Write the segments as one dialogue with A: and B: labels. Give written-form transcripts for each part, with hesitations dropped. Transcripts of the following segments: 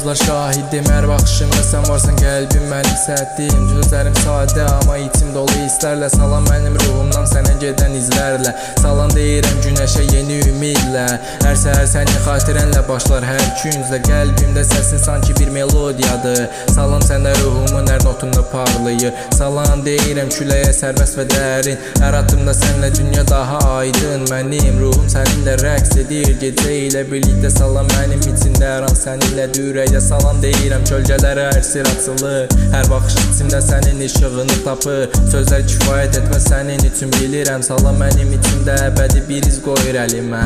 A: Yıldızlar şahidim, hər baxışımda sən varsan, qəlbim mənim səhdim. Sözlərim sadə, amma içim dolu hisslərlə. Salam mənim ruhumdan sənə gedən izlərlə. Salam deyirəm günəşə yeni ümidlə. Hər səhər sənin xatirənlə başlar hər künclə. Qəlbimdə səsin sanki bir melodiyadır. Salam səndə ruhumun hər notunda parlayır. Salam deyirəm küləyə sərbəst və dərin. Hər adımda sənlə dünya daha aydın. Mənim ruhum səninlə rəqs edir gecə ilə birlikdə. Salam mənim içində hər an səninlədir ürəkdə. Salam deyirəm kölgələrə hər sir açılır. Hər baxış içimdə sənin işığını tapır. Sözlər kifayət etməz sənin üçün bilirəm. Salam mənim içimdə əbədi bir iz qoyur əlimə.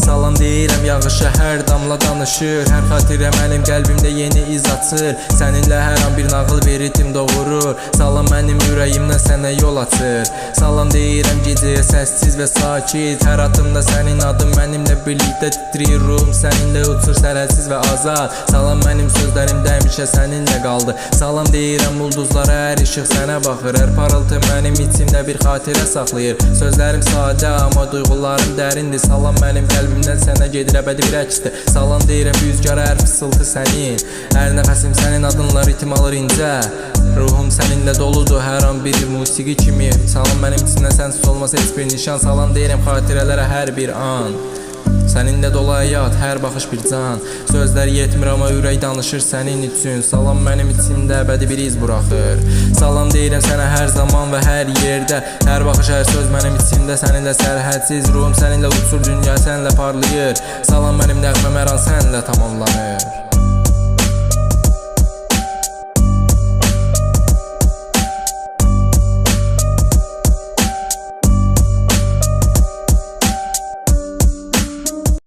A: Salam deyirəm yağışa hər damla danışır. Hər xatirə mənim qəlbimdə yeni iz açır. Səninlə hər an bir nağıl bir ritim doğurur. Salam mənim ürəyimdən sənə yol açır. Salam deyirəm gecəyə səssiz və sakit. Hər adımda sənin adın mənimlə birlikdə titriyir. Ruhum səninlə uçur sərhədsiz və azad. Salam mənim sözlərimdə həmişə səninlə qaldı. Salam deyirəm ulduzlara hər işıq sənə baxır. Hər parıltı mənim içimdə bir xatirə saxlayır. Sözlərim sadə amma duyğularım dərindir. Salam mənim qəlbimdən sənə gedir əbədi bir əksdir. Salam deyirəm rüzgara hər fısıltı sənin. Hər nəfəsim sənin adınla ritim alır incə. Ruhum səninlə doludur hər an bir musiqi kimi. Salam mənim içindən sənsiz olmasa heç bir nişan. Salam deyirəm xatirələrə hər bir an. Səninlə dolu həyat, hər baxış bir can. Sözlər yetmir amma ürək danışır sənin üçün. Salam mənim içimdə əbədi bir iz buraxır. Salam deyirəm sənə hər zaman və hər yerdə. Hər baxış, hər söz mənim içimdə səninlə sərhədsiz. Ruhum səninlə uçur, dünya sənlə parlayır. Salam mənim nəğməm hər an sənlə tamamlanır.